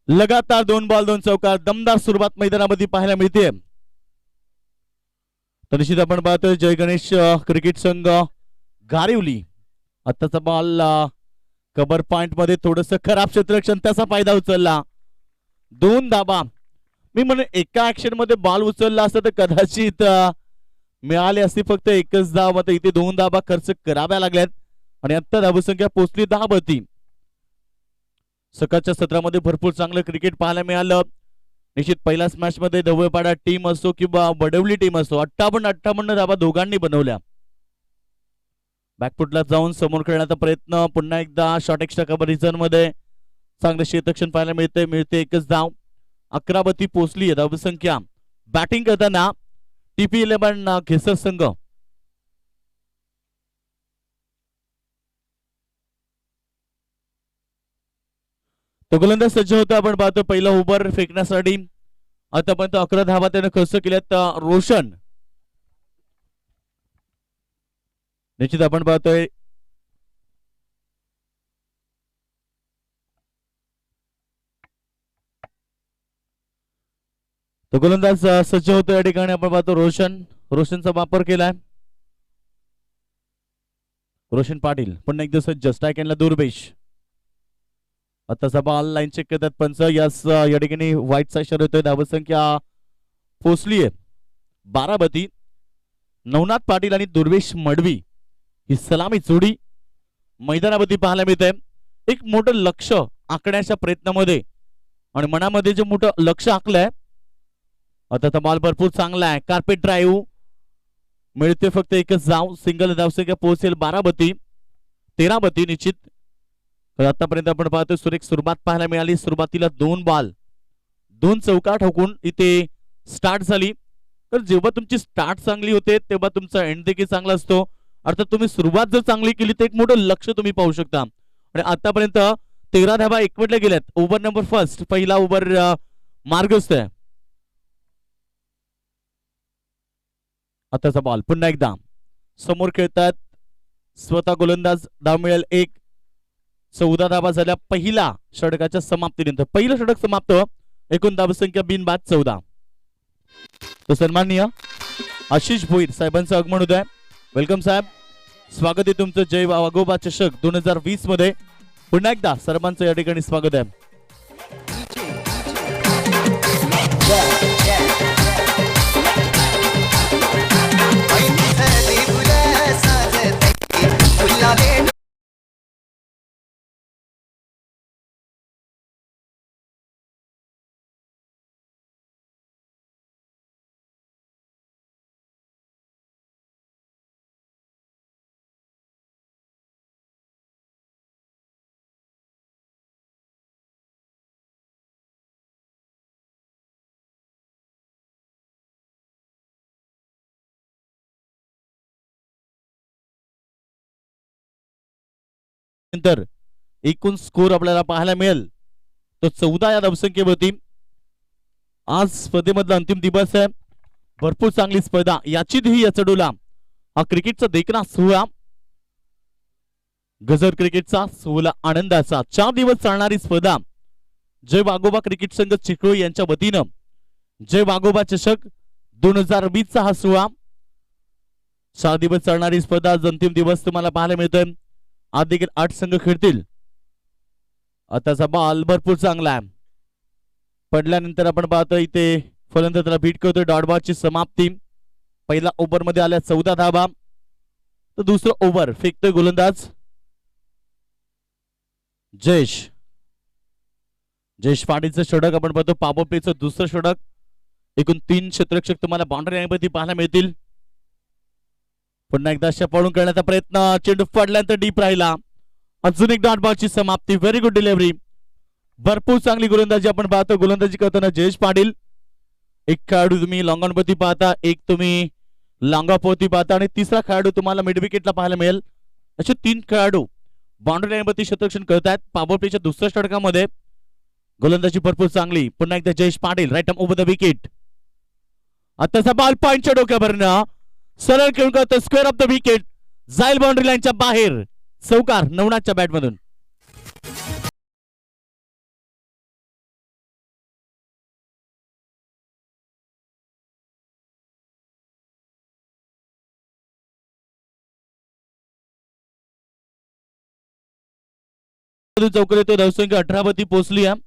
लगातार 2 बॉल 2 चौकार दमदार सुरुवात मैदानामध्ये पाहायला मिळते. तर निश्चित आपण पाहतोय जय गणेश क्रिकेट संघ गारिवली. आताचा बॉल कव्हर पॉइंट मध्ये थोडस खराब क्षेत्ररक्षण, त्याचा फायदा उचलला. 2 धाबा. मी म्हणे एका ऍक्शन मध्ये बॉल उचलला असता तर कदाचित मिळाले असती फक्त एकच धाव. आता इथे 2 धाबा खर्च कराव्या लागल्यात आणि आता धावसंख्या पोहोचली 10 सकाळच्या सत्रामध्ये भरपूर चांगलं क्रिकेट पाहायला मिळालं. निश्चित पहिल्याच मॅच मध्ये ढवळपाडा टीम असो किंवा वडवली टीम असो 58 धाबा दोघांनी बनवल्या. बॅकफुटला जाऊन समोर खेळण्याचा प्रयत्न. पुन्हा एकदा शॉर्ट एक्स्ट्रा कंपॅरिझन मध्ये चांगलं क्षेत्ररक्षण पाहायला मिळते एकच धाव. 11 पोहोचली धावसंख्या. बॅटिंग करताना TP11 घेसर संघ. तो गोलंदाज सज्ज होता. आपण पाहतो पहिला ओव्हर फेकण्यासाठी आतापर्यंत 11 धावा त्याने खर्च केल्यात. रोशन निश्चित आपण पाहतोय तो गोलंदाज सज्ज होतो. या ठिकाणी आपण पाहतो रोशनचा वापर केलाय. रोशन पाटील पुन्हा एकदा सज्ज. स्ट्राईक एंडला दुर्वेश. आताचा बॉल लाईन चेक करतात पंच. या ठिकाणी व्हाईटचा इशारा येतोय. धावसंख्या पोचलीये 12. नवनाथ पाटील आणि दुर्वेश मडवी ही सलामी जोडी मैदानामध्ये पाहायला मिळते. एक मोठं लक्ष आखण्याच्या प्रयत्नामध्ये आणि मनामध्ये जे मोठं लक्ष आखलंय. आता बॉल भरपूर चांगला आहे. कार्पेट ड्राईव्ह मिळते फक्त एकच धाव. सिंगल धावसंख्या पोहोचेल 12. 13 निश्चित. आतापर्यंत आपण पाहतोय सुरेख सुरुवात पाहायला मिळाली. सुरुवातीला 2 बॉल 2 चौकार ठोकून इथे स्टार्ट झाली. तर जेव्हा तुमची स्टार्ट चांगली होते तेव्हा तुमचा एंड देखील चांगला असतो. अर्थात तुम्ही सुरुवात जर चांगली केली तर एक मोठं लक्ष तुम्ही पाहू शकता. आणि आतापर्यंत 13 धावा एकवटल्या गेल्यात. ओव्हर नंबर फर्स्ट पहिला ओव्हर मार्गस्थ आहे. आताचा बॉल पुन्हा एकदा समोर खेळतात स्वतः गोलंदाज. धाव मिळेल 1. 14 धावा झाल्या पहिला षटकाच्या समाप्तीनंतर. पहिलं षटक समाप्त. एकूण धावसंख्या बिनबाद 14. तो सन्माननीय आशिष भोईर साहेबांचं आगमन होत आहे. वेलकम साहेब, स्वागत आहे तुमचं जय वाघोबा चषक 2020 मध्ये. पुन्हा एकदा सर्वांचं या ठिकाणी स्वागत आहे. नंतर एकूण स्कोर आपल्याला पाहायला मिळेल तो 14 या धावसंख्येवरती. आज स्पर्धेमधला अंतिम दिवस आहे. भरपूर चांगली स्पर्धा. याची ध्येय चढवला हा क्रिकेटचा देखणा सोहळा. गजर क्रिकेटचा सोहळा आनंदाचा 4 दिवस चालणारी स्पर्धा. जय वाघोबा क्रिकेट संघ चिखळी यांच्या वतीनं जय वाघोबा चषक 2020 चा हा सोहळा. 4 दिवस चालणारी स्पर्धा. आज अंतिम दिवस तुम्हाला पाहायला मिळतोय. आज देखील 8 संघ खेळतील. आताचा बॉल भरपूर चांगला आहे. पडल्यानंतर आपण पाहतो इथे फलंदाजाला बीट करतोय. डॉट बॉलची समाप्ती. पहिला ओव्हर मध्ये आल्या 14 धावा. तर दुसरं ओव्हर फेकतोय गोलंदाज जयेश पाटीलचं षटक आपण पाहतो. पॉवर प्लेचं दुसरं षटक. एकूण 3 क्षेत्ररक्षक तुम्हाला बाउंड्री लाईनवरती पाहायला मिळतील. पुन्हा एकदा अशा पळून करण्याचा प्रयत्न. चेंडू पडल्यानंतर डीप राहिला. अजून एक डॉट बॉलची समाप्ती. Very good delivery. भरपूर चांगली गोलंदाजी आपण पाहतो. गोलंदाजी करताना जयेश पाटील. एक खेळाडू तुम्ही लॉंग ऑन वरती पाहता, एक तुम्ही लॉंग ऑफ वरती पाहता आणि तिसरा खेळाडू तुम्हाला मिड विकेटला पाहायला मिळेल. असे 3 खेळाडू बाउंड्री लाईनवरती क्षेत्ररक्षण करतायत. पॉवर प्लेच्या दुसऱ्या षटकामध्ये गोलंदाजी भरपूर चांगली. पुन्हा एकदा Jayesh Patil right arm over the wicket. आताचा बॉल पॉइंटच्या डोक्यावरनं सरळ खेळून करतो. Square off the wicket. जाईल बाउंड्री लाईनच्या बाहेर. चौकार नवनाथच्या बॅटमधून. चौकार येतो. धावसंख्या 18 वरती पोहोचली आहे.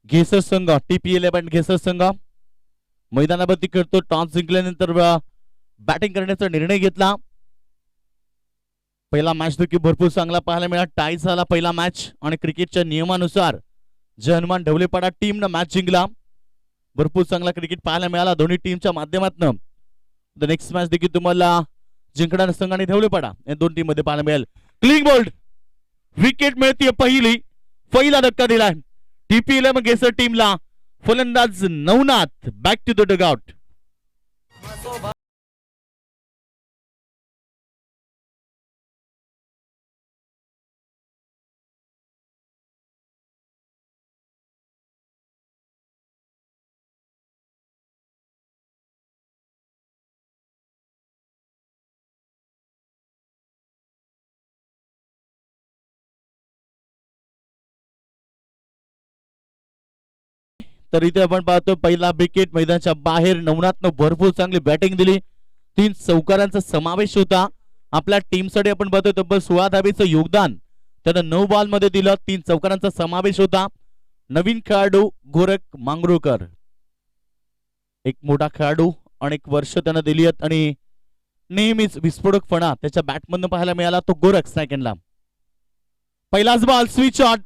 घेसर संघ TP11 घेसर संघ मैदानावरती खेळतो. टॉस जिंकल्यानंतर बॅटिंग करण्याचा निर्णय घेतला. पहिला मॅच देखील भरपूर चांगला पाहायला मिळाला. टाय झाला पहिला मॅच आणि क्रिकेटच्या नियमानुसार जय हनुमान ढवळेपाडा टीमनं मॅच जिंकला. भरपूर चांगला क्रिकेट पाहायला मिळाला दोन्ही टीमच्या माध्यमातून. द नेक्स्ट मॅच देखील तुम्हाला जिंकणारा संघ आणि ढवळेपाडा या दोन टीम मध्ये पाहायला मिळेल. क्लीन बोल्ड विकेट मिळते पहिला धक्का दिलाय TP11 घेसर टीमला. फलंदाज Navnath back to the dugout. तर इथे आपण पाहतो पहिला विकेट मैदानाच्या बाहेर. नवनाथनं भरपूर चांगली बॅटिंग दिली. 3 चौकारांचा समावेश होता. आपल्या टीमसाठी आपण पाहतो तब्बल 16 धाबेचं योगदान त्यानं 9 बॉल मध्ये दिलं. 3 चौकारांचा समावेश होता. नवीन खेळाडू गोरख मांगरूळकर एक मोठा खेळाडू अनेक वर्ष त्यानं दिली आहेत आणि नेहमीच विस्फोटकपणा त्याच्या बॅटमधून पाहायला मिळाला. तो गोरख सेकंडला. पहिलाच बॉल स्विच ऑन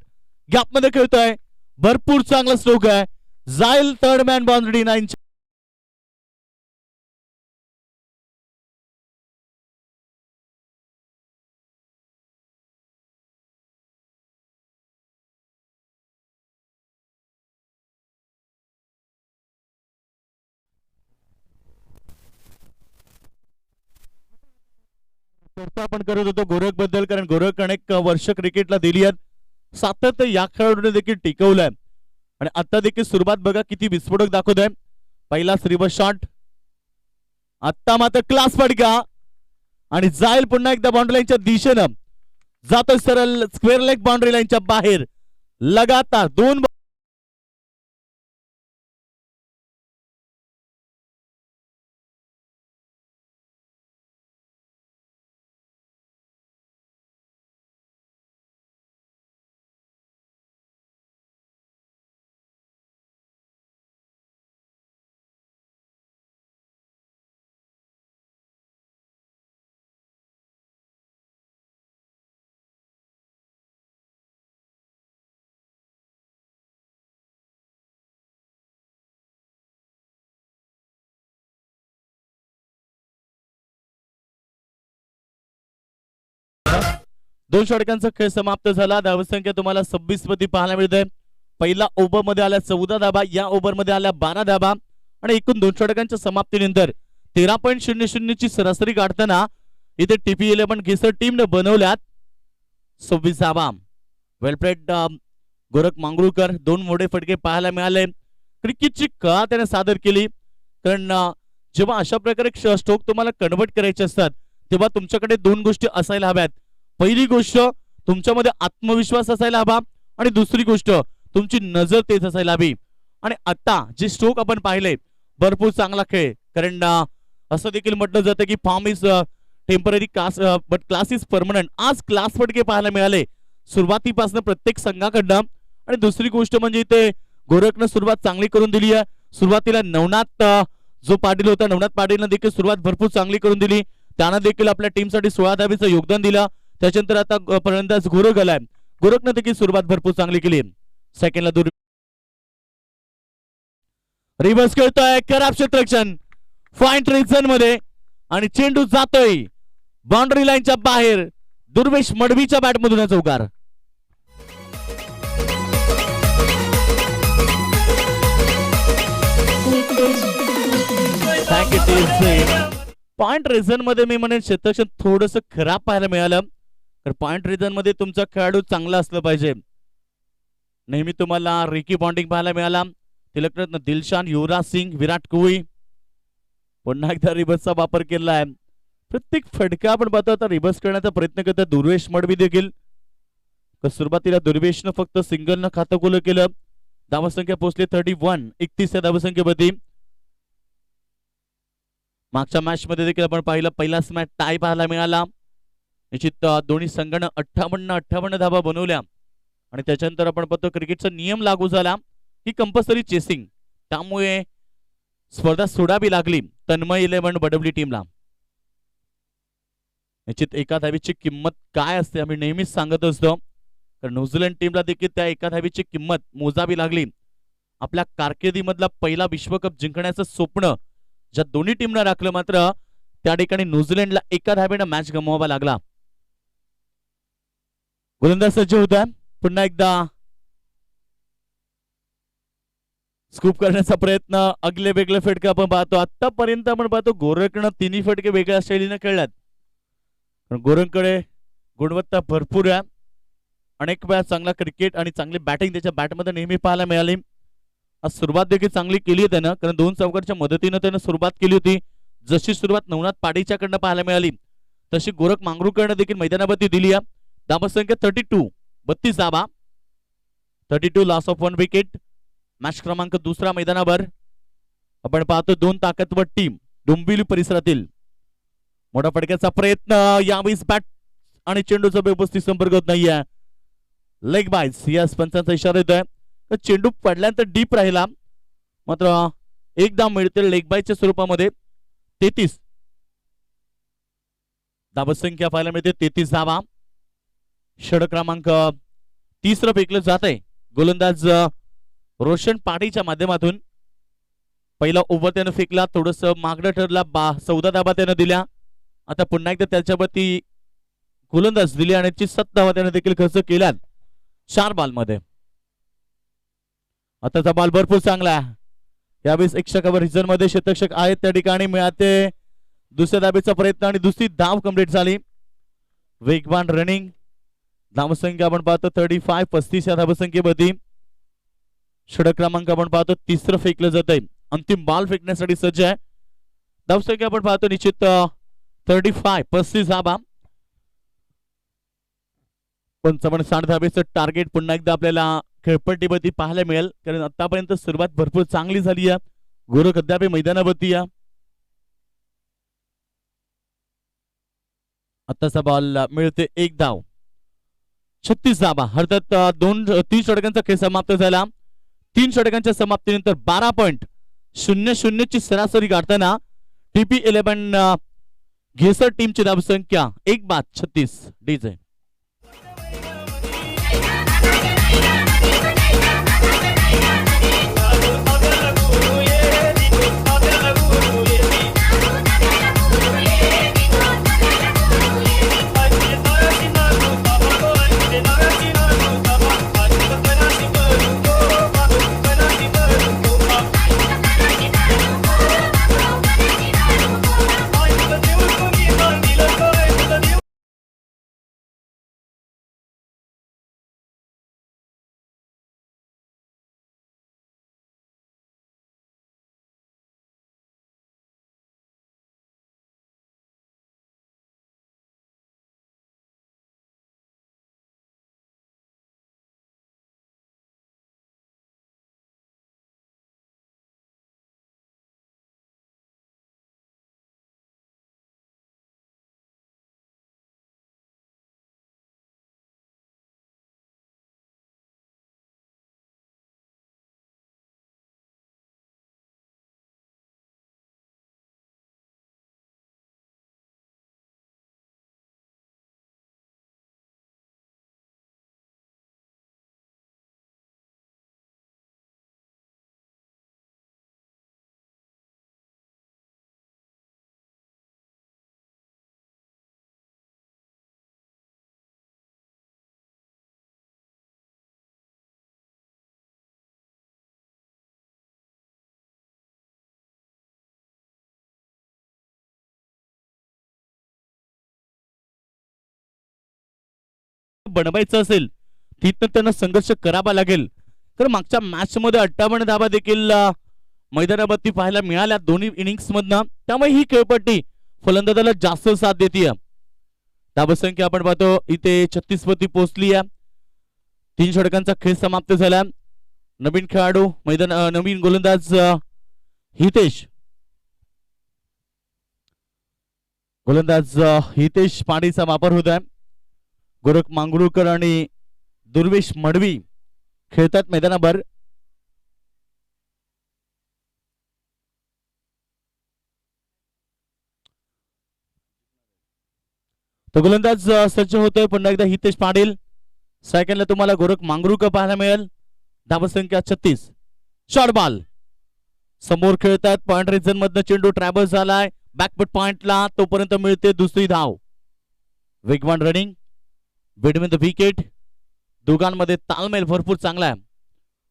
गॅप मध्ये खेळतोय. भरपूर चांगला स्ट्रोक आहे. जाईल थर्ड मॅन बाउंड्री 9. चर्चा आपण करत होतो गोरख बद्दल, कारण गोरख अनेक वर्ष क्रिकेटला दिली आहेत. सातत्य या खेळाडूने देखील टिकवलंय आणि आता देखील सुरुवात बघा किती विस्फोटक दाखवतोय. पहिला रिव्हर्स शॉट आता मात्र क्लास फटका आणि जाईल पुन्हा एकदा बाउंड्री लाईनच्या दिशेनं जातो सरळ स्क्वेअर लेग बाउंड्री लाईनच्या बाहेर. लगातार 2 षटकांचा खेळ समाप्त झाला. धावसंख्या तुम्हाला 26 मध्ये पाहायला मिळते. पहिला ओव्हर मध्ये आल्या 14 धाबा, या ओव्हर मध्ये आल्या 12 धाबा आणि एकूण 2 षटकांच्या समाप्तीनंतर 13.00 ची सरासरी काढताना इथे TP11 घेसर टीमने बनवल्यात 26 धाबा. वेलप्लेड गोरख मांगरूळकर 2 मोठे फटके पाहायला मिळाले. क्रिकेटची कला त्याने सादर केली, कारण जेव्हा अशा प्रकारे स्ट्रोक तुम्हाला कन्वर्ट करायचे असतात तेव्हा तुमच्याकडे 2 गोष्टी असायला हव्यात. पहिली गोष्ट तुमच्यामध्ये आत्मविश्वास असायला हवा आणि दुसरी गोष्ट तुमची नजर तेच असायला हवी. आणि आता जे स्ट्रोक आपण पाहिले भरपूर चांगला खेळ, कारण असं देखील म्हटलं जातं की form is temporary but class is permanent. आज क्लास फटके पाहायला मिळाले सुरुवातीपासून प्रत्येक संघाकडनं. आणि दुसरी गोष्ट म्हणजे इथे गोरखनं सुरुवात चांगली करून दिली आहे. सुरुवातीला नवनाथ जो पाटील होता, नवनाथ पाटीलनं देखील सुरुवात भरपूर चांगली करून दिली. त्यानं देखील आपल्या टीमसाठी 16 धाबेचं योगदान दिलं. त्याच्यानंतर आता फलंदाज गोरख आलाय. गोरखनं देखील सुरुवात भरपूर चांगली केली. सेकंडला दूर रिव्हर्स खेळतोय खराब क्षेत्ररक्षण फाईन रिझन मध्ये आणि चेंडू जातोय बाउंड्री लाईनच्या बाहेर. दुर्वेश मडवीच्या बॅटमधून चौकार. पॉइंट रिझन मध्ये मी म्हणेन क्षेत्ररक्षण थोडंसं खराब पाहायला मिळालं. तर पॉइंट रिझन मध्ये तुमचा खेळाडू चांगला असलं पाहिजे. नेहमी तुम्हाला रिकी पॉन्टिंग पाहायला मिळाला. तिलकरत्न दिलशान, युवराज सिंग, विराट कोहली पुन्हा एकदा रिव्हर्सचा वापर केला आहे. प्रत्येक फटका आपण पाहतो आता रिव्हर्स करण्याचा प्रयत्न करतात दुर्वेश मडवी देखील. सुरुवातीला दुर्वेशनं फक्त सिंगलनं खातं खुलं केलं. धावसंख्या पोहोचली 31, 31 या धावसंख्येवरती. मागच्या मॅच मध्ये देखील आपण पाहिलं पहिलाच मॅच टाय पाहायला मिळाला. निश्चित दोन्ही संघानं 58 धाबा बनवल्या आणि त्याच्यानंतर आपण पाहतो क्रिकेटचा नियम लागू झाला की कंपल्सरी चेसिंग, त्यामुळे स्पर्धा सोडावी लागली तन्मय 11 बडवली टीमला. निश्चित एका धावीची किंमत काय असते आम्ही नेहमीच सांगत असतो, तर न्यूझीलंड टीमला देखील त्या एका धावीची किंमत मोजावी लागली. आपल्या कारकिर्दीमधला पहिला विश्वकप जिंकण्याचं स्वप्न ज्या दोन्ही टीमनं राखलं, मात्र त्या ठिकाणी न्यूझीलंडला एका धावेनं मॅच गमवावा लागला. गोलंदाज सज्ज होता, पुन्हा एकदा स्कूप करण्याचा प्रयत्न. अगले वेगळे फटके आपण पाहतो. आतापर्यंत आपण पाहतो गोरखनं तिन्ही फटके वेगळ्या शैलीने खेळल्यात. गोरखकडे गुणवत्ता भरपूर आहे. अनेक वेळा चांगला क्रिकेट आणि चांगली बॅटिंग त्याच्या बॅटमध्ये नेहमी पाहायला मिळाली. आज सुरुवात देखील चांगली केली आहे त्यानं, कारण 2 चौकारच्या मदतीनं त्यानं सुरुवात केली होती. जशी सुरुवात नवनाथ पाडीच्याकडनं पाहायला मिळाली तशी गोरख मांगरूकडनं देखील मैदानावरती दिली आहे. धावसंख्या 32, 32 धावा, 32 लॉस ऑफ 1 विकेट. मॅच क्रमांक 2 मैदानावर आपण पाहतो 2 ताकदवर टीम डोंबिवली परिसरातील. मोठा फटक्याचा प्रयत्न, यावेळी बॅट आणि चेंडूचा व्यवस्थित संपर्क होत नाहीये. लेग बायस या पंचांचा इशारा येतोय. चेंडू पडल्यानंतर डीप राहिला, मात्र एक धाव मिळते लेग बायच्या स्वरूपामध्ये. 33 धावसंख्या पाहायला मिळते, 33 धावा. षटक क्रमांक 3 फेकलं जात आहे गोलंदाज रोशन पाटीच्या माध्यमातून. पहिला ओव्हर त्यानं फेकला, थोडस मागणं ठरला, 14 धावा त्यानं दिल्या. आता पुन्हा एकदा त्याच्यावरती गोलंदाज दिली आणि 7 धावा त्यानं देखील खर्च केल्यात 4 बॉलमध्ये. आताचा बॉल भरपूर चांगला आहे. यावेळेस एक षटकावर रिझर्व मध्ये शतक आहेत त्या ठिकाणी मिळते. दुसऱ्या धाबेचा प्रयत्न आणि दुसरी धाव कंप्लीट झाली. वेगवान रनिंग. धावसंख्या आपण पाहतो 35, 35 या धावसंख्येमध्ये. षटक क्रमांक आपण पाहतो 3 फेकलं जात आहे. अंतिम बॉल फेकण्यासाठी सज्ज आहे. धावसंख्या आपण पाहतो निश्चित 35, 35 धावा. 55 धाबेचं टार्गेट पुन्हा एकदा आपल्याला खेळपट्टीवरती पाहायला मिळेल, कारण आतापर्यंत सुरुवात भरपूर चांगली झाली आहे. गोरख अद्याप मैदानावरती आहे. आताचा बॉल मिळते 1 धाव, 36 धावा. अर्थात 3 षटकांचा खेळ समाप्त झाला. 3 षटकांच्या समाप्तीनंतर 12.00 ची सरासरी गाठताना TP 11 घेसर टीमची धावसंख्या 1/36 डीजे. बनवायचं असेल तिथं त्यांना संघर्ष करावा लागेल. तर मागच्या मॅच मध्ये 58 धावा देखील मैदानावरती पाहायला मिळाल्या दोन्ही इनिंग्स मधनं. त्यामुळे ही खेळपट्टी फलंदाजाला जास्त साथ देते. धावसंख्या आपण पाहतो इथे 36 वरती पोहोचली आहे. 3 षटकांचा खेळ समाप्त झाला. नवीन खेळाडू नवीन गोलंदाज हितेश गोलंदाज हितेश पांडेचा वापर होत आहे. गोरख मांगरूळकर आणि दुर्वेश मडवी खेळतात मैदानावर. तो गोलंदाज सज्ज होतोय. पुन्हा एकदा हितेश पाटील. सेकंडला तुम्हाला गोरख मांगरूळकर पाहायला मिळेल. धावा संख्या 36. शॉर्ट बॉल समोर खेळतात. पॉइंट रिजन मधनं चेंडू ट्रॅव्हल्स झालाय बॅकफुट पॉइंटला. तोपर्यंत मिळते दुसरी धाव. वेगवान रनिंग बिटवीन द विकेट. दोघांमध्ये ताळमेळ भरपूर चांगला आहे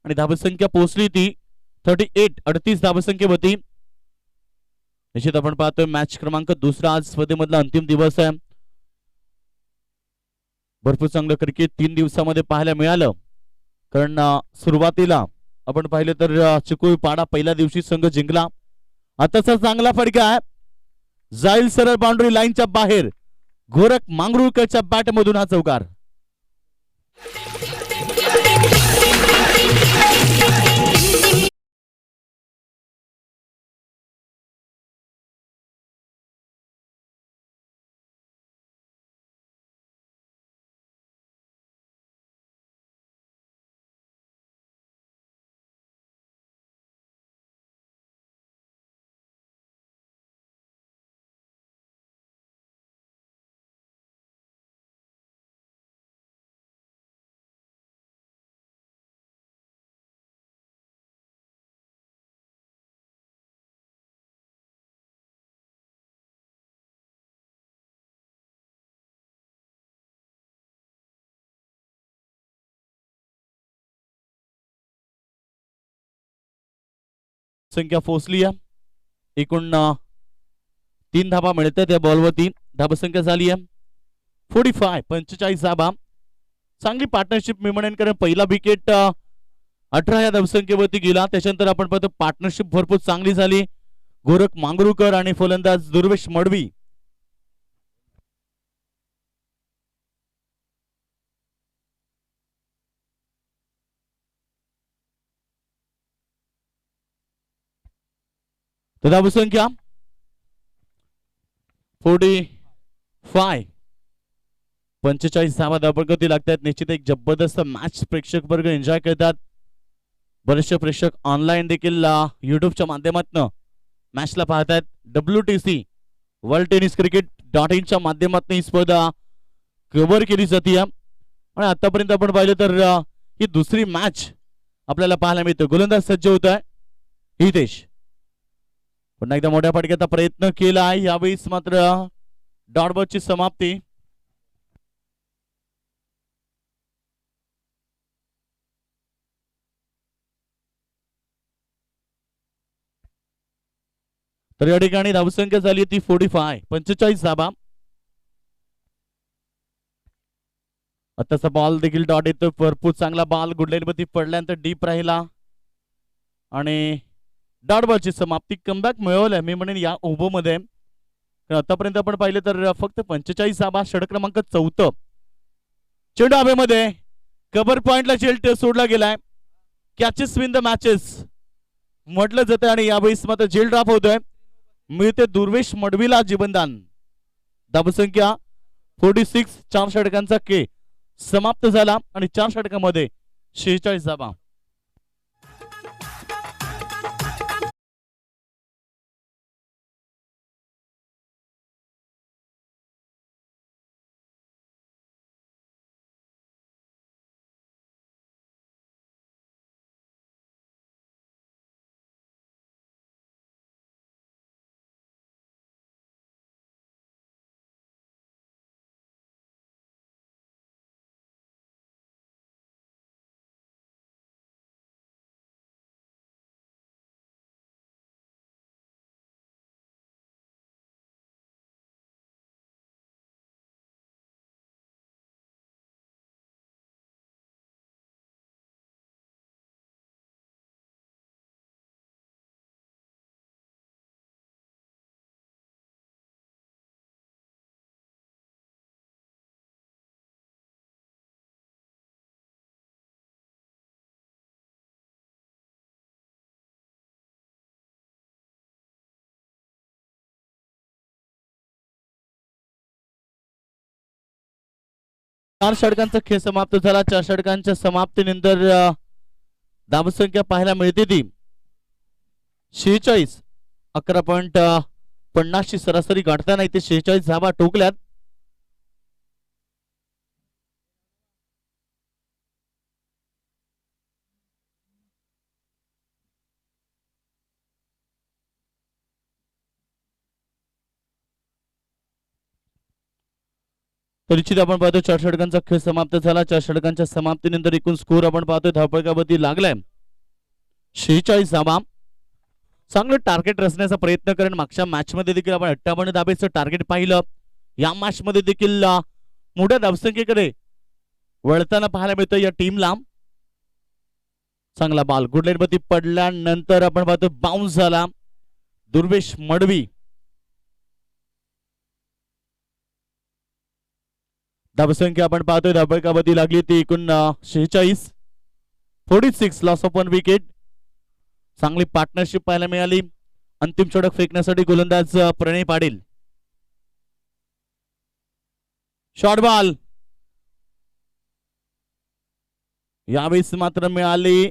आणि धावसंख्या पोहोचली ती 38. 38 धावसंख्येवरती. निश्चित आपण पाहतोय मॅच क्रमांक दुसरा आज स्पर्धेमधला अंतिम दिवस आहे. भरपूर चांगलं क्रिकेट 3 दिवसामध्ये पाहायला मिळालं. कारण सुरुवातीला आपण पाहिलं तर चिकोळी पाडा पहिल्या दिवशी संघ जिंकला. आताचा चांगला फटका आहे. जाईल सरळ बाउंड्री लाईनच्या बाहेर. गोरख मांगरूळकरच्या बॅट मधून हा चौकार. संख्या पोहोचली आहे. एकूण 3 धाबा मिळतात त्या बॉलवरती. धाबसंख्या झाली आहे 45. 45 धाबा. चांगली पार्टनरशिप मी म्हणेन कारण पहिला विकेट 18 या धावसंख्येवरती गेला. त्याच्यानंतर आपण पाहतो पार्टनरशिप भरपूर चांगली झाली. गोरख मांगरूळकर आणि फलंदाज दुर्वेश मडवी. धावसंख्या 45. 45 धावा धावगती लागतात. निश्चित एक जबरदस्त मॅच प्रेक्षक वर्ग एन्जॉय करतात. बरेचसे प्रेक्षक ऑनलाईन देखील युट्यूबच्या माध्यमातून मॅचला पाहतात. WTC world tennis cricket .in च्या माध्यमातून ही स्पर्धा कव्हर केली जाते. आणि आतापर्यंत आपण पाहिलं तर ही दुसरी मॅच आपल्याला पाहायला मिळते. गोलंदाज सज्ज होत आहे हितेश. पुन्हा एकदा मोठ्या फटक्याचा प्रयत्न केला आहे. यावेळेस मात्र डॉट बॉलची समाप्ती. तर या ठिकाणी धावसंख्या झाली ती 45. 45 धाबा. आताचा बॉल देखील डॉट येतो. भरपूर चांगला बॉल गुडलेलवरती पडल्यानंतर डीप राहिला आणि डॉट बॉलची समाप्ती. कमबॅक मिळवलंय मी म्हणेन या ओव्हर मध्ये. आतापर्यंत आपण पाहिलं तर फक्त 45 धाबा. षटक क्रमांक 4. चेंडू हवेमध्ये कव्हर पॉइंटला चेंडू सोडला गेलाय. कॅचेस विन द मॅचेस म्हटलं जातं आणि यावेळेस मात्र झेल ड्रॉप होतोय. मिळते दुर्वेश मडवीला जीवनदान. धावसंख्या 46. 4 षटकांचा के समाप्त झाला आणि 4 षटकामध्ये 46 धाबा. 4 षटकांचा खेळ समाप्त झाला. 4 षटकांच्या समाप्तीनंतर धावसंख्या पाहायला मिळते ती 46. 11.50 ची सरासरी गाठताना इथे 46 धावा ठोकल्यात. तर निश्चित आपण पाहतो 4 षटकांचा खेळ समाप्त झाला. 4 षटकांच्या समाप्तीनंतर एकूण स्कोर आपण पाहतोय धावपळकावरती लागलाय 46 धावा. चांगलं टार्गेट रचण्याचा प्रयत्न करेन. मागच्या मॅच मध्ये देखील आपण 58 धाबेचं टार्गेट पाहिलं. या मॅच मध्ये देखील मोठ्या धावसंख्येकडे वळताना पाहायला मिळतं या टीमला. चांगला बॉल गुड लाईन वरती पडल्यानंतर आपण पाहतो बाउन्स झाला. दुर्वेश मडवी धावसंख्या आपण पाहतोय धावपळकावरती लागली ती एकूण 46. 46 लॉस ऑफ 1 विकेट. चांगली पार्टनरशिप पाहायला मिळाली. अंतिम षटक फेकण्यासाठी गोलंदाज प्रणय पाटील. शॉर्ट बॉल यावेळेस मात्र मिळाली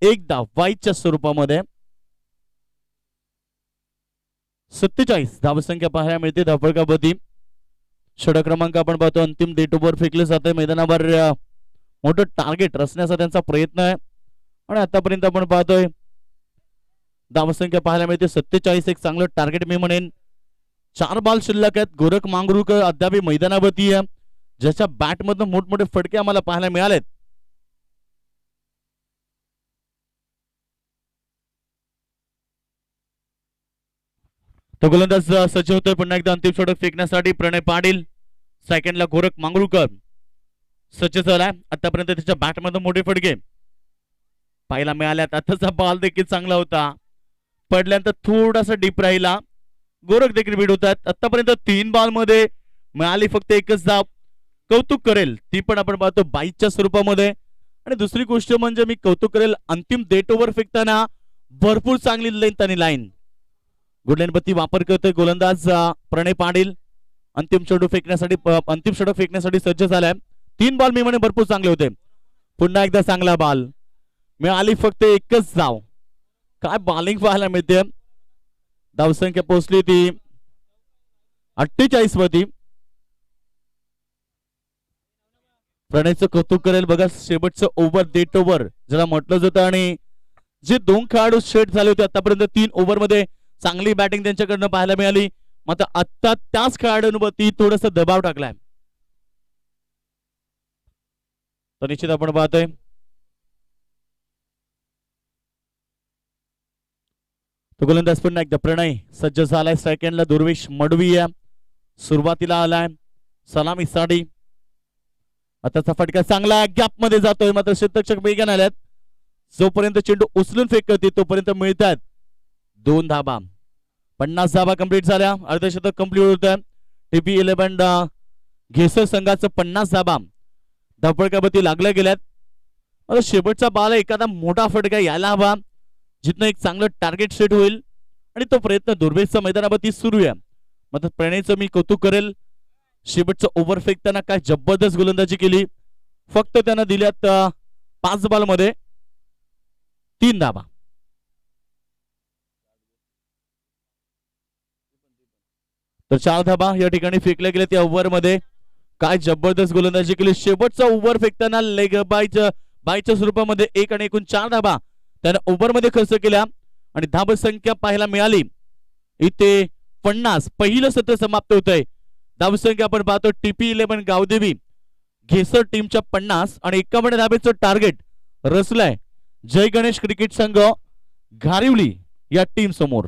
एक धाव वाईच्या स्वरूपामध्ये. 47 धावसंख्या पाहायला मिळते धावपळकावरती. षटक क्रमांक आपण पाहतो अंतिम डेट ओव्हर फेकले जाते. मैदानावर मोठं टार्गेट रचण्याचा त्यांचा प्रयत्न आहे आणि आतापर्यंत आपण पाहतोय धावसंख्या पाहायला मिळते 47. एक चांगलं टार्गेट मी म्हणेन. 4 बॉल शिल्लक आहेत. गोरख मांगरूळकर अद्याप मैदानावरती आहे, ज्याच्या बॅट मधून मोठमोठे फटके आम्हाला पाहायला मिळालेत. तो गोलंदाज सज्ज होतोय पुन्हा एकदा अंतिम षटक फेकण्यासाठी. प्रणय पाटील सेकंडला गोरख मांगरूळकर सज्ज झालाय. आतापर्यंत त्याच्या बॅट मधून मोठे फटके पाहायला मिळाल्यात. आताचा बॉल देखील चांगला होता, पडल्यानंतर थोडासा डीप राहिला. गोरख देखील बीड होतात. आतापर्यंत 3 बॉल मध्ये मिळाली फक्त एकच धाव. कौतुक करेल ती पण आपण पाहतो 22च्या स्वरूपामध्ये. आणि दुसरी गोष्ट म्हणजे मी कौतुक करेल अंतिम डेट ओव्हर फेकताना भरपूर चांगली लेंथ आणि लाईन गुड लाईन पत्ती वापर करतोय गोलंदाज प्रणय पाटील. अंतिम षटक फेकण्यासाठी सज्ज झालाय. 3 बॉल मी म्हणे भरपूर चांगले होते. पुन्हा एकदा चांगला बॉल मिळाली फक्त एकच धाव. काय बॉलिंग पाहायला मिळते. धावसंख्या पोहोचली ती 48 वरती. प्रणयचं कौतुक करेल बघा. शेवटचं ओव्हर डेट ओव्हर ज्याला म्हटलं जातं आणि जे 2 खेळाडू सेट झाले होते आतापर्यंत 3 ओव्हर मध्ये चांगली बॅटिंग त्यांच्याकडनं पाहायला मिळाली. मात्र आता त्याच खेळाडूंवरती थोडासा दबाव टाकलाय. तर निश्चित आपण पाहतोय तो गोलंदाज पुन्हा एकदा प्रणय सज्ज झालाय. सेकंडला दुर्वेश मडवी सुरुवातीला आलाय सलामीसाठी. आताचा फटका चांगला गॅप मध्ये जातोय, मात्र क्षेत्ररक्षक वेगाने आल्यात. जोपर्यंत चेंडू उचलून फेक करते तोपर्यंत मिळतात 2 धाबा. 50 धाबा कंप्लीट झाल्या. अर्धशतक कंप्लीट होत आहे. टीपी 11 घेसर संघाचं 50 धाबा धावपळकावरती लागल्या गेल्यात. आता शेवटचा बॉल एखादा मोठा फटका यायला हवा जिथनं एक चांगलं टार्गेट सेट होईल आणि तो प्रयत्न दुर्वेशचा मैदानावरती सुरू आहे. मात्र प्रणयचं मी कौतुक करेल. शेवटचं ओव्हर फेकताना काय जबरदस्त गोलंदाजी केली. फक्त त्यांना दिल्यात 5 बॉल मध्ये 3 धाबा. तर 4 धाबा या ठिकाणी फेकल्या गेल्या त्या ओव्हर मध्ये. काय जबरदस्त गोलंदाजी केली. शेवटचा ओव्हर फेकताना लेग बायच्या स्वरूपामध्ये 1 आणि एकूण 4 धाबा त्याने ओव्हर मध्ये खर्च केल्या आणि धाब संख्या पाहायला मिळाली इथे 50. पहिलं सत्र समाप्त होत आहे. धावसंख्या आपण पाहतो टीपी 11 गावदेवी घेसर टीमच्या 50 आणि 51 धाबेचं टार्गेट रचलाय जय गणेश क्रिकेट संघ घारिवली या टीम समोर.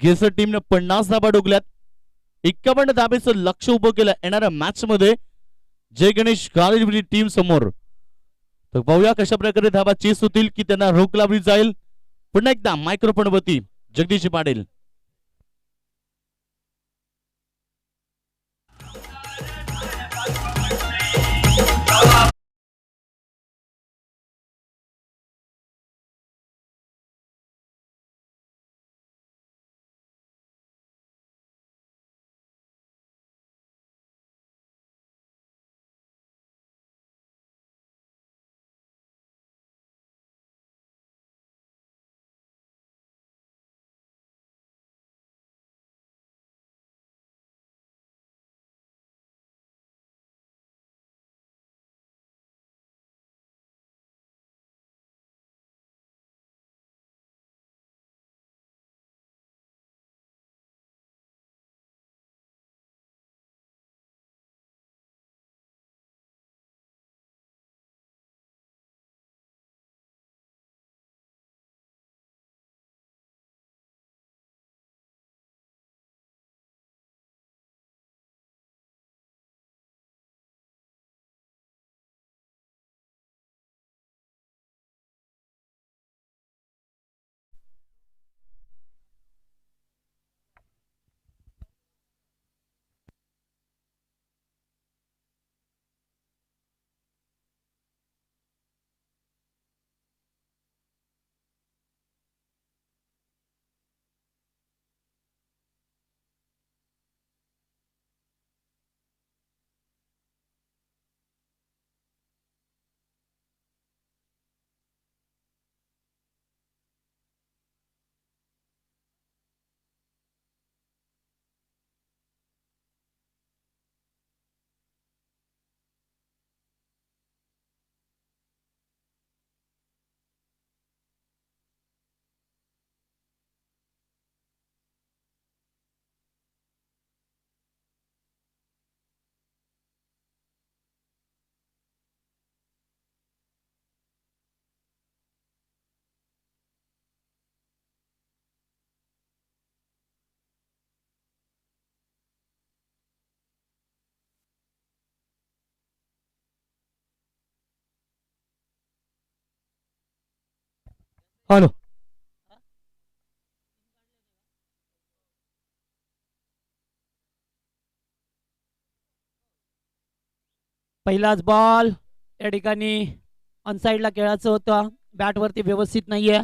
गेसर टीमने 50 धाबा डोकल्यात. 51 धाबेचं लक्ष उभं केलं येणाऱ्या मॅच मध्ये जय गणेश कॉलेज टीम समोर. तर पाहूया कशा प्रकारे धाबा चेस होतील की त्यांना रोख लावली जाईल. पुन्हा एकदा मायक्रोफोन वरती जगदीश पाटील. हॅलो. पहिलाच बॉल या ठिकाणी ऑनसाइडला खेळायचं होतं. बॅट वरती व्यवस्थित नाहीये.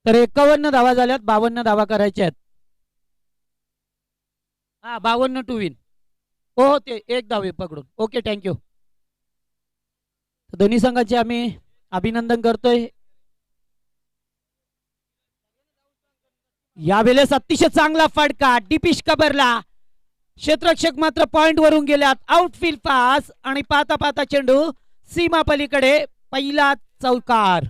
तर 51 धावा झाल्यात. 52 धावा करायच्या आहेत. हा 52 टू विन. हो ते एक धावे पकडून. Okay thank you. दोन्ही संघाचे आम्ही अभिनंदन करतोय. यावेळेस अतिशय चांगला फटका डिपिश कबरला. क्षेत्ररक्षक मात्र पॉइंट वरून गेल्यात. आउटफील्ड पास आणि पाता पाता चेंडू सीमा पलीकडे. पहिला चौकार.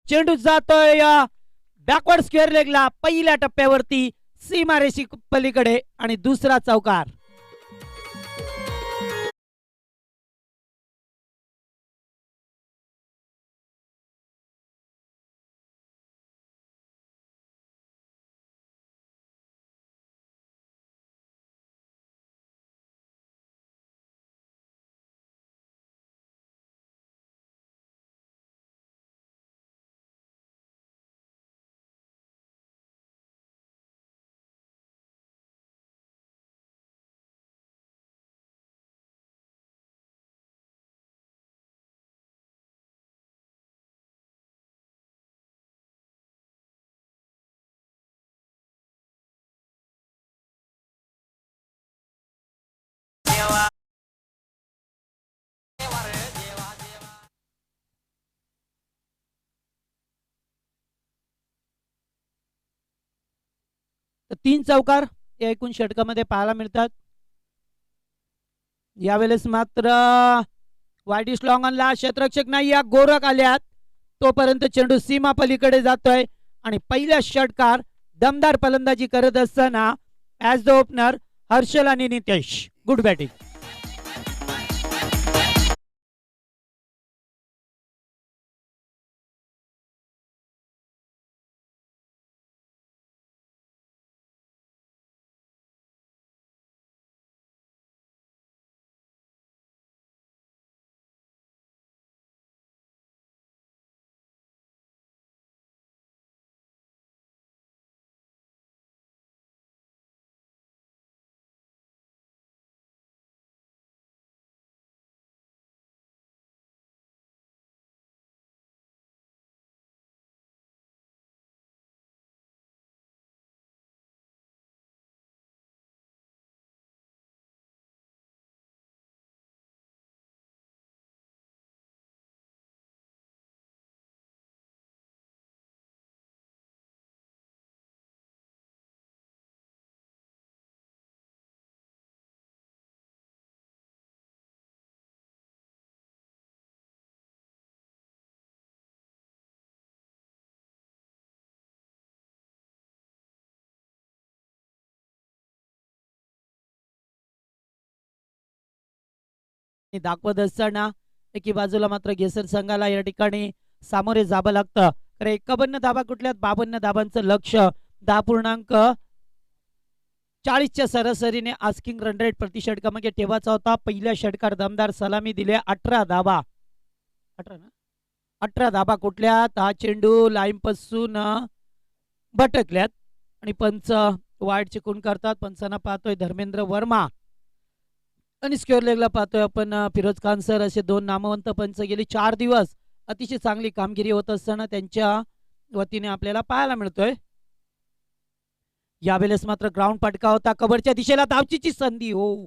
चेंडू जातोय बॅकवर्ड स्क्वेअर लेगला. पहिल्या टप्प्यावरती सीमारेषी पलीकडे आणि दुसरा चौकार. 3 चौकार या एकूण षटकामध्ये पाहायला मिळतात. यावेळेस मात्र वाईडिश लॉंग ऑनला क्षेत्ररक्षक नाही या गोरख आल्यात तोपर्यंत चेंडू सीमा पलीकडे जातोय आणि पहिला षटकार दमदार फलंदाजी करत असताना ॲज द ओपनर हर्षल आणि नितेश. Good batting. दाखवत असताना एकी बाजूला मात्र घेसर संघाला या ठिकाणी सामोरे जावं लागतं. तर 51 धाबा कुठल्यात 52 धाबांचं लक्ष 10.40च्या सरासरीने आस्किंग रन रेट प्रति षटकामध्ये ठेवायचा होता. पहिल्या षटकार दमदार सलामी दिल्या 18 धाबा 18 धाबा कुठल्यात हा चेंडू लाईन पासून भटकल्यात आणि पंच वाईड चिकून करतात. पंचांना पाहतोय धर्मेंद्र वर्मा आणि स्क्वेअर लेगला पाहतोय आपण फिरोज खान सर. असे दोन नामवंत पंच गेली 4 दिवस अतिशय चांगली कामगिरी होत असताना त्यांच्या वतीने आपल्याला पाहायला मिळतोय. यावेळेस मात्र ग्राउंड पटका होता कव्हरच्या दिशेला धावचीची संधी हो.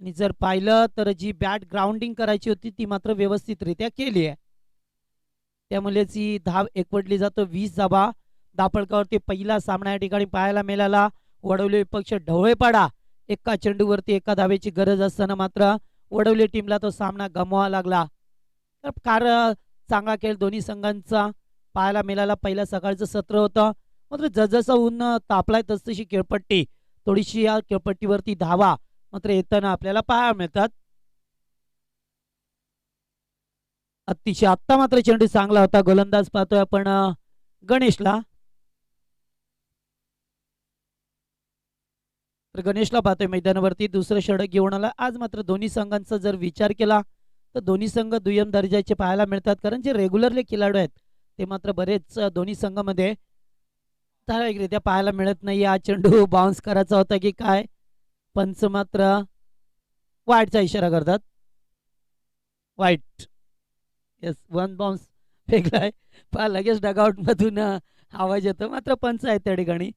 आणि जर पाहिलं तर जी बॅट ग्राउंडिंग करायची होती ती मात्र व्यवस्थितरित्या केली आहे. त्यामुळेच ही धाव एकवटली जातो. 20 धाबा धापळकावरती पहिला सामना या ठिकाणी पाहायला मिळाला. वडवले विपक्ष ढवळेपाडा एका चेंडूवरती एका धावेची गरज असताना मात्र वडवले टीमला तो सामना गमवावा लागला. तर फार चांगला खेळ दोन्ही संघांचा पाहायला मिळाला. पहिल्या सकाळचं सत्र होतं मात्र जसजसं ऊन तापलाय तसतशी खेळपट्टी थोडीशी या खेळपट्टीवरती धावा मात्र येताना आपल्याला पाहायला मिळतात. अतिशय आत्ता मात्र चेंडू चांगला होता. गोलंदाज पाहतोय आपण गणेशला. तर गणेशला पाहतोय मैदानावरती दुसरं षटक घेऊन आला. आज मात्र दोन्ही संघांचा जर विचार केला तर दोन्ही संघ दुय्यम दर्जाचे पाहायला मिळतात. कारण जे रेग्युलरली खेळाडू आहेत ते मात्र बरेच दोन्ही संघामध्ये ठराविकरित्या पाहायला मिळत नाही. हा चेंडू बाउन्स करायचा होता की काय. पंच मात्र वाईटचा इशारा करतात. वाईट. येस 1 बाउन्स फेकलाय. पहा लगेच डगआउट मधून आवाज येतो. मात्र पंच आहे त्या ठिकाणी.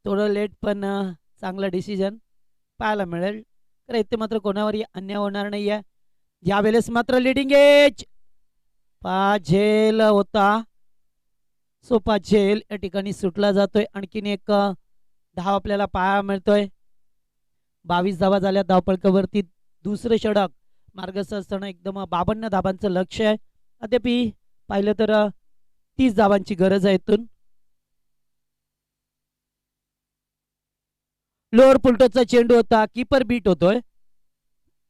थोडं लेट पण चांगला डिसिजन पाहायला मिळेल. तर इथे मात्र कोणावरही अन्याय होणार नाही आहे. यावेळेस मात्र लिडिंग एज पाझेल होता. सोपा झेल या ठिकाणी सुटला जातोय. आणखीन एक धाव आपल्याला पाहायला मिळतोय. 22 धावा झाल्या धावपळकावरती. दुसरं षटक मार्गस्थ असताना एकदम 52 धाबांचं लक्ष आहे. अद्याप पाहिलं तर 30 धावांची गरज आहे. इथून लोअर पुलटोचा चेंडू होता. कीपर बीट होतोय.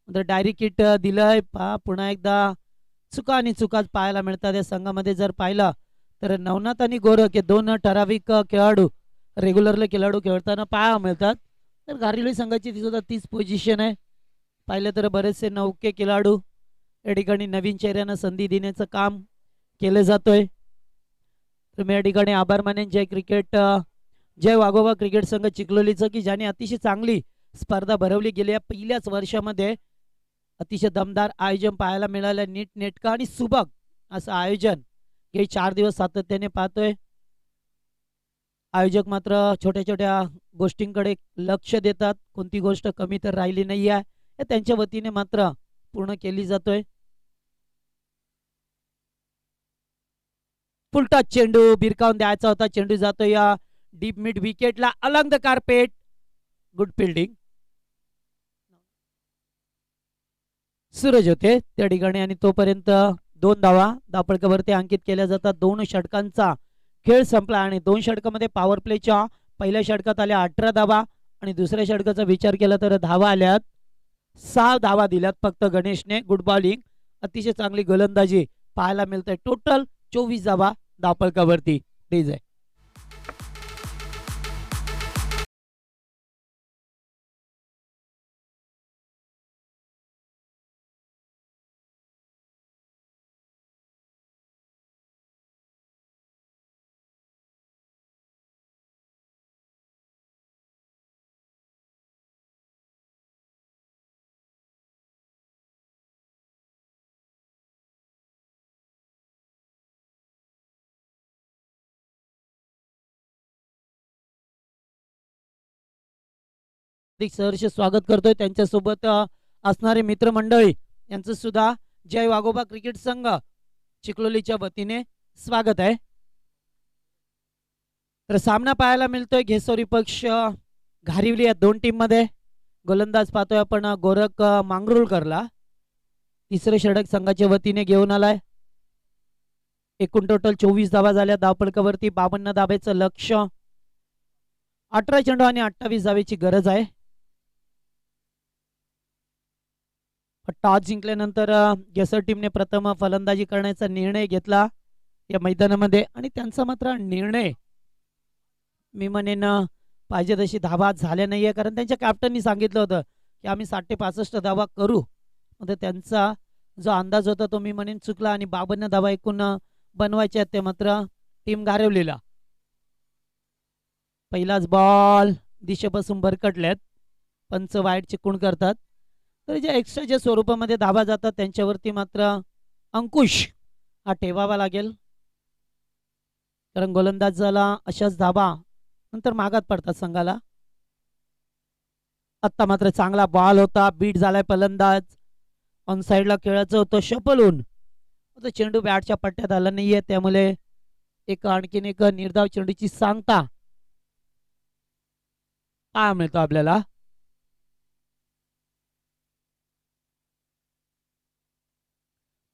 डायरेक्ट किट दिलंय. पुन्हा एकदा चुका आणि चुकाच पाहायला मिळतात या संघामध्ये. जर पाहिलं तर नवनाथ आणि गोरख हे दोन ठराविक खेळाडू रेग्युलरली खेळाडू खेळताना पाहायला मिळतात. तर घारिवली संघाची सुद्धा तीच पोझिशन आहे. पाहिलं तर बरेचसे नौके खेळाडू या ठिकाणी नवीन चेहऱ्यांना संधी देण्याचं काम केलं जातोय. तर मी या ठिकाणी आभार मानेन जय वाघोबा क्रिकेट संघ चिखलोलीचं की ज्याने अतिशय चांगली स्पर्धा भरवली गेली. पहिल्याच वर्षामध्ये अतिशय दमदार आयोजन पाहायला मिळालं. नीट नेटका आणि सुबक असं आयोजन हे 4 दिवस सातत्याने पाहतोय. आयोजक मात्र छोट्या छोट्या गोष्टींकडे लक्ष देतात. कोणती गोष्ट कमी तर राहिली नाही आहे. त्यांच्या वतीने मात्र पूर्ण केली जातोय. फुलटॉस चेंडू भिरकावून द्यायचा होता. चेंडू जातो या डीप मिड विकेटला along the carpet. Good fielding Suraj होते त्या ठिकाणी आणि तोपर्यंत 2 धावा धापळकावरती अंकित केल्या जातात. 2 षटकांचा खेळ संपला आणि 2 षटकामध्ये पॉवर प्लेच्या पहिल्या षटकात आल्या 18 धावा आणि दुसऱ्या षटकाचा विचार केला तर धावा आल्यात 6 धावा दिल्यात फक्त गणेशने. गुड बॉलिंग अतिशय चांगली गोलंदाजी पाहायला मिळते. टोटल 24 धावा धापळकावरती. प्लीज आहे सहर्ष स्वागत करतोय. त्यांच्यासोबत असणारे मित्रमंडळी यांचं सुद्धा जय वाघोबा क्रिकेट संघ चिखलोलीच्या वतीने स्वागत आहे. तर सामना पाहायला मिळतोय घेसोरी पक्ष घारिवली या 2 टीम मध्ये. गोलंदाज पाहतोय आपण गोरख मांगरुळकरला. तिसरे षटक संघाच्या वतीने घेऊन आलाय. एकूण टोटल 24 धावा झाल्या धावफलकावरती. 52 धाब्याचं लक्ष. 18 चेंडू आणि 28 धावेची गरज आहे. टॉस जिंकल्यानंतर गेसर टीमने प्रथम फलंदाजी करण्याचा निर्णय घेतला या मैदानामध्ये आणि त्यांचा मात्र निर्णय मी म्हणेन पाहिजे तशी धावा झाल्या नाहीये. कारण त्यांच्या कॅप्टननी सांगितलं होतं की आम्ही 60 ते 65 धावा करू. म्हणजे त्यांचा जो अंदाज होता तो मी म्हणेन चुकला आणि 52 धावा एकूण बनवायच्या ते मात्र टीम गारवलेला. पहिलाच बॉल दिशेपासून भरकटल्यात. पंच वाईट चिकून करतात. तर ज्या एक्स्ट्राच्या स्वरूपामध्ये धावा जातात त्यांच्यावरती मात्र अंकुश हा ठेवावा लागेल. कारण गोलंदाजाला अशाच धावा नंतर मागात पडतात संघाला. आत्ता मात्र चांगला बॉल होता. बीट झालाय फलंदाज. ऑन साईडला खेळायचं होतं शपलून. चेंडू बॅटच्या पट्ट्यात आला नाहीये त्यामुळे आणखीन एक निर्धाव चेंडूची सांगता काय मिळतो आपल्याला.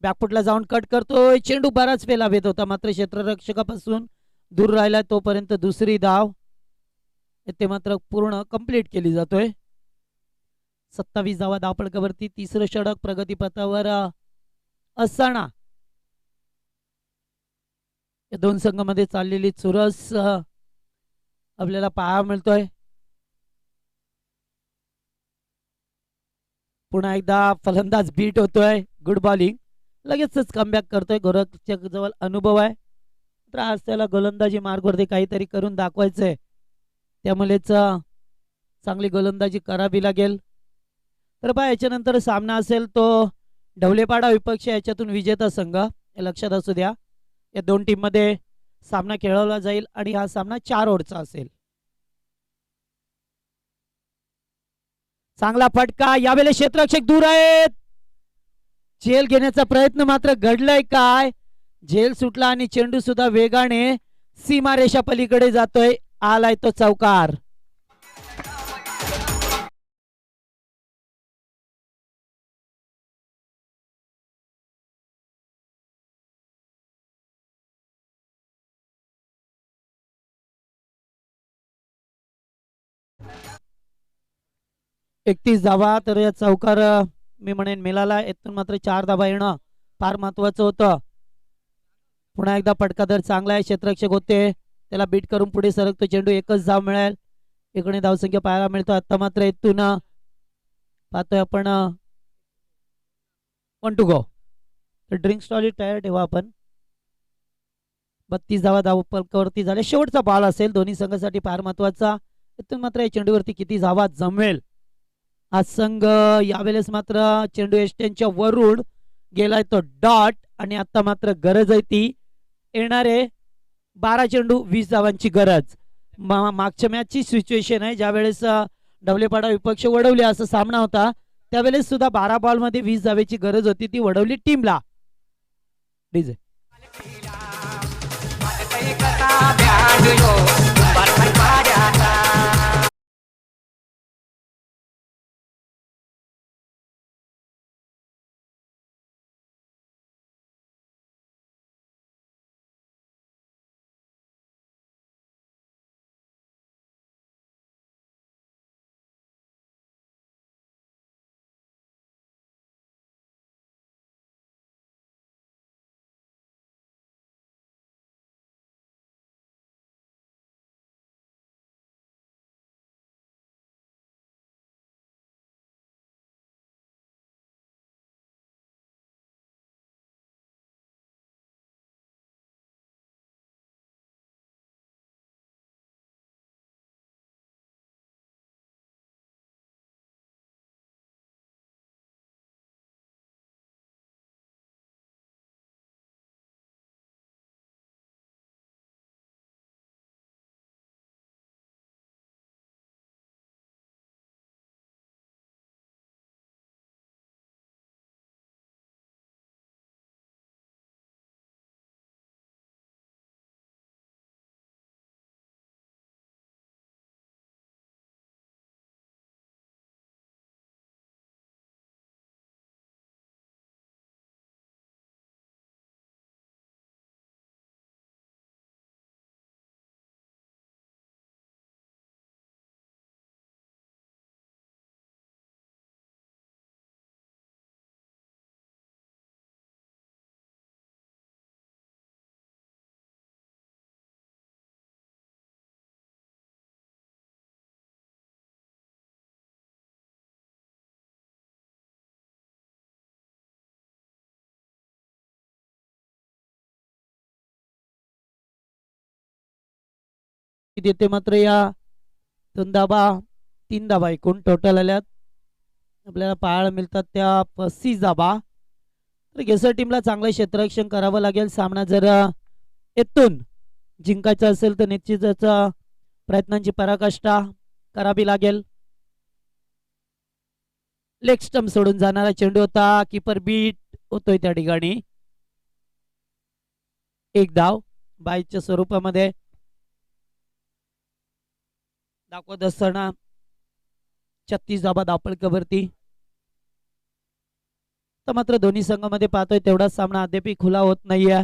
बॅकफुटला जाऊन कट करतोय. चेंडू बराच वेळा भेद होता मात्र क्षेत्ररक्षकापासून दूर राहिला. तोपर्यंत दुसरी धाव ते मात्र पूर्ण कंप्लीट केली जातोय. 27 धावा धावफलकावरती. तिसरं षटक प्रगतीपथावर असताना या 2 संघांमध्ये चाललेली चुरस आपल्याला पाहायला मिळतोय. पुन्हा एकदा फलंदाज बीट होतोय. गुड बॉलिंग लगेचच कमबॅक करतोय. गोरखच्या जवळ अनुभव आहे तर आज त्याला गोलंदाजी मार्गवरती काहीतरी करून दाखवायचंय. त्यामुळेच चांगली गोलंदाजी करावी लागेल. तर पहा याच्यानंतर सामना असेल तो ढवलेपाडा विपक्ष याच्यातून विजेता संघ हे लक्षात असू द्या. या 2 टीम मध्ये सामना खेळवला जाईल आणि हा सामना 4 ओव्हरचा असेल. चांगला फटका. यावेळेस क्षेत्ररक्षक दूर आहेत. झेल घेण्याचा प्रयत्न मात्र घडलाय काय. झेल सुटला आणि चेंडू सुद्धा वेगाने सीमारेषा पलीकडे जातोय. आलाय तो चौकार. एकतीस धावा तर या चौकार मी म्हणेन मिळाला. इथून मात्र 4 धावा येणं फार महत्वाचं होतं. पुन्हा एकदा फटका दर चांगला आहे. क्षेत्ररक्षक होते त्याला बीट करून पुढे सरकतो चेंडू. एकच धाव मिळेल. इकडे धावसंख्या पाहायला मिळतो. आता मात्र इथून पाहतोय आपण 1 टू गो. तर ड्रिंक स्टॉली तयार ठेवा आपण. 32 धावा धावफलकावरती झाले. शेवटचा बॉल असेल दोन्ही संघासाठी फार महत्वाचा. इथून मात्र या चेंडूवरती किती धावा जमेल. हा संघ यावेळेस मात्र चेंडू एस्टेनच्या वरून गेलाय तो डॉट आणि आता मात्र गरज आहे ती येणारे 12 चेंडू 20 धावांची गरज. मागच्या मॅचची सिच्युएशन आहे ज्यावेळेस ढवलेपाडा विपक्ष वडवले असा सामना होता त्यावेळेस सुद्धा 12 बॉल मध्ये 20 धावेची गरज होती. ती वडवली टीमला. डीजे देते मात्र या 2 धाबा 3 धाबा एकूण टोटल आल्यात आपल्याला पाहायला मिळतात त्या 35 धाबा. तर गेसर टीमला चांगलं क्षेत्ररक्षण करावं लागेल. सामना जर येथून जिंकायचा असेल तर निश्चितच प्रयत्नांची पराकाष्ठा करावी लागेल. लेग स्टंप सोडून जाणारा चेंडू होता. कीपर बीट होतोय त्या ठिकाणी. एक धाव बाईच्या स्वरूपामध्ये दाखवत असताना 36 धाबा धावपळकावरती. तर मात्र दोन्ही संघामध्ये पाहतोय तेवढाच सामना अद्याप खुला होत नाहीये.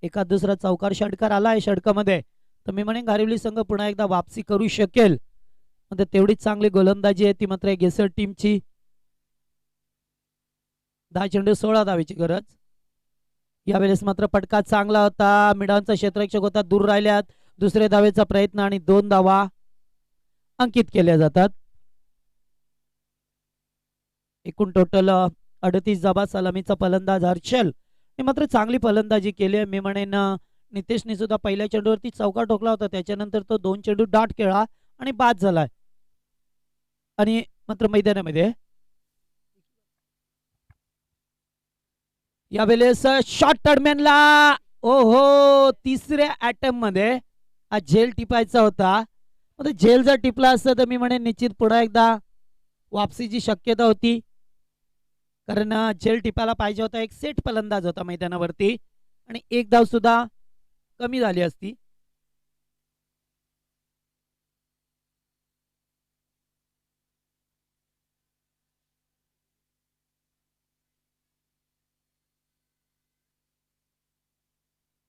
एखाद दुसरा चौकार षटकार आला आहे षटकामध्ये तर मी म्हणेन घारिवली संघ पुन्हा एकदा वापसी करू शकेल. म्हणजे तेवढीच चांगली गोलंदाजी आहे ती मात्र गेसर टीमची. 10 चेंडू 16 धावेची गरज. यावेळेस मात्र फटका चांगला होता. मिडांचा क्षेत्ररक्षक होता दूर राहिल्यात. दुसऱ्या धावेचा प्रयत्न आणि 2 धावा अंकित केल्या जातात. एकूण टोटल 38 धाबा. सलामीचा फलंदाज हर्षल मात्र चांगली फलंदाजी केली आहे. मी म्हणेन नितेशने सुद्धा पहिल्या चेंडूवरती चौकार ठोकला होता. त्याच्यानंतर तो 2 चेंडू डाट खेळला आणि बाद झालाय. आणि मात्र मैदानामध्ये यावेळेस शॉट टर्मॅनला ओहो तिसऱ्या अटेम्प्ट मध्ये हा झेल टिपायचा होता. झेल जर टिपला असतं तर मी म्हणेन निश्चित पुन्हा एकदा वापसीची शक्यता होती. कारण झेल टिपायला पाहिजे होता. एक सेट फलंदाज होता मैदानावरती आणि एक धाव सुद्धा कमी झाली असती.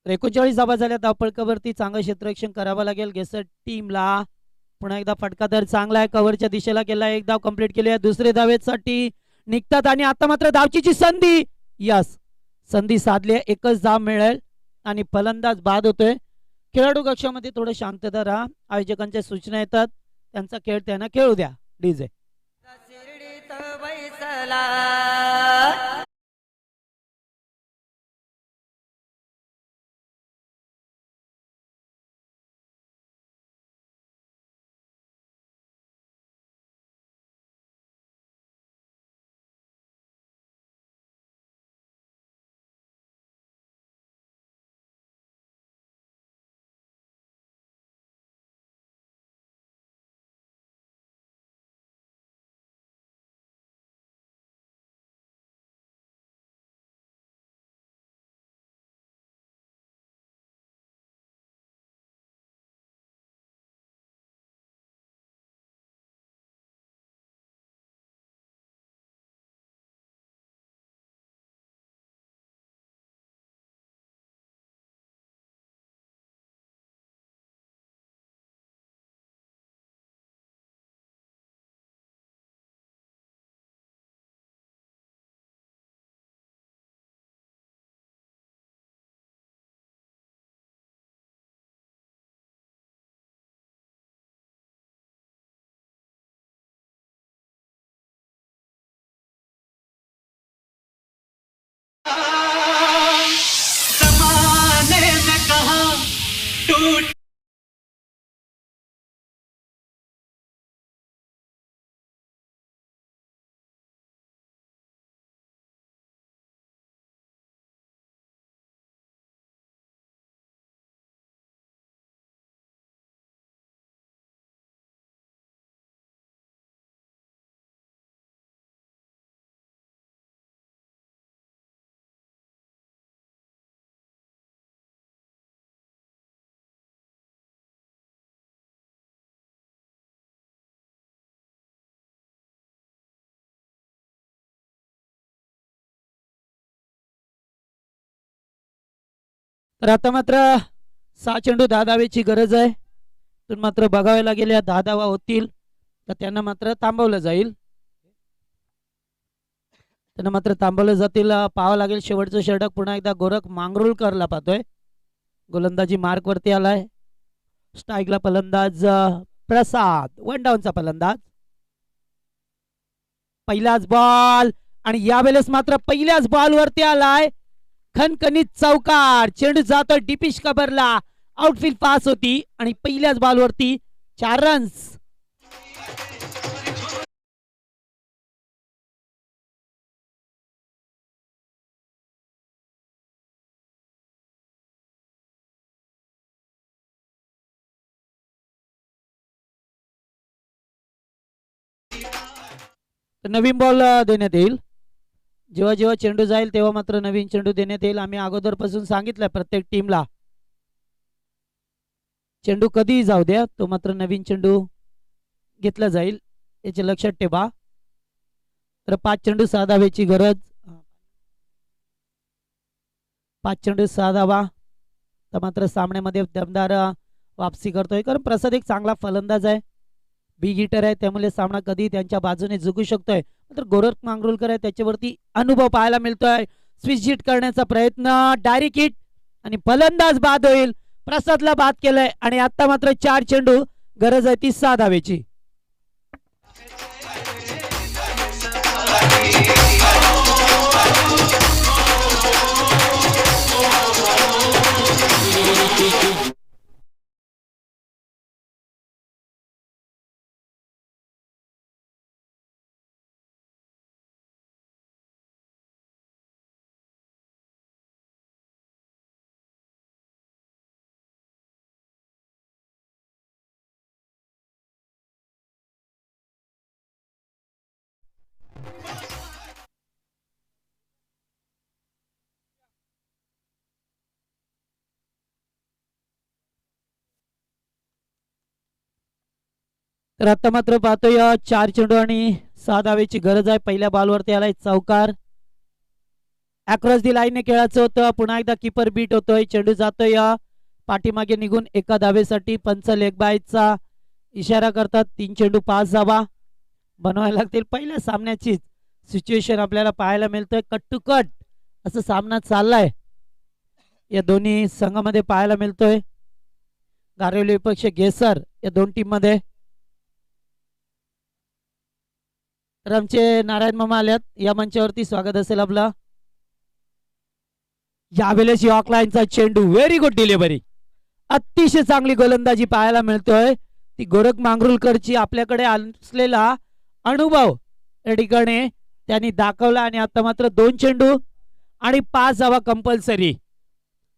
तर 39 धाबा झाल्या धावपळकावरती. चांगलं क्षेत्ररक्षण करावं लागेल गेसर टीमला. पुन्हा एकदा फटका तर चांगला आहे. कव्हरच्या दिशेला केला. एक धाव कंप्लीट केली आहे. दुसरे धावेसाठी निघतात आणि आता मात्र धावचीची संधी. यस संधी साधली. एकच धाव मिळेल आणि फलंदाज बाद होतोय. खेळाडू कक्षामध्ये थोडं शांतता राहा. आयोजकांच्या सूचना येतात त्यांचा खेळ त्यांना खेळू द्या. डीजे तर आता मात्र 6 चेंडू 10 धावेची गरज आहे. तर मात्र बघावे लागेल या 10 धावा होतील तर त्यांना मात्र थांबवलं जाईल. त्यांना मात्र थांबवलं जातील. पाहावं लागेल शेवटचं षटक पुन्हा एकदा गोरख मांगरुळकरला पाहतोय. गोलंदाजी मार्क वरती आलाय. स्ट्राईकला फलंदाज प्रसाद. 1 डाऊनचा फलंदाज. पहिलाच बॉल आणि यावेळेस मात्र पहिल्याच बॉल वरती आलाय खनखनीत चौकार. चेंडू जातो डिपिश कबरला आउटफील्ड पास होती आणि पहिल्याच बॉलवरती 4 रन्स. नवीन बॉल देण्यात येईल. जेव्हा जेव्हा चेंडू जाईल तेव्हा मात्र नवीन चेंडू देण्यात येईल. आम्ही अगोदरपासून सांगितलंय प्रत्येक टीमला चेंडू कधीही जाऊ द्या, तो मात्र नवीन चेंडू घेतला जाईल याचे लक्षात ठेवा. तर 5 चेंडू 6 धावेची गरज. 5 चेंडू 6 धावा. तर मात्र सामन्यामध्ये दमदार वापसी करतोय, कारण प्रसाद एक चांगला फलंदाज आहे, बिग हिटर आहे, त्यामुळे सामना कधी त्यांच्या बाजूने जिंकू शकतोय. तर गोरख मांगरुळकर आहे, त्याच्यावरती अनुभव पाहायला मिळतोय. स्विच हिट करण्याचा प्रयत्न, डायरेक्ट हिट आणि फलंदाज बाद होईल. प्रसादला बाद केलंय आणि आता मात्र 4 चेंडू गरज आहे ती 6 धावेची. तर आता मात्र पाहतोय 4 चेंडू आणि 6 धावेची गरज आहे. पहिल्या बॉलवरती आलाय चौकार. अक्रॉस दी लाईनने खेळायचं होतं. पुन्हा एकदा कीपर बीट होतोय. चेंडू जातोय पाठीमागे निघून एका धावेसाठी. पंच लेग बायचा इशारा करतात. 3 चेंडू 5 धावा बनवायला लागतील. पहिल्या सामन्याचीच सिच्युएशन आपल्याला पाहायला मिळतोय. कट टू कट असं सामना चाललाय या दोन्ही संघामध्ये पाहायला मिळतोय. गारेवली विपक्ष गेसर या दोन टीम मध्ये. तर आमचे नारायण मामा आल्यात या मंचावरती, स्वागत असेल आपलं. यावेळेस यॉर्क लाईनचा चेंडू, व्हेरी गुड डिलिव्हरी. अतिशय चांगली गोलंदाजी पाहायला मिळतोय. ती गोरख मांगरुळकरची आपल्याकडे असलेला अनुभव या ठिकाणी त्यांनी दाखवला. आणि आता मात्र 2 चेंडू आणि 5 धावा कंपल्सरी.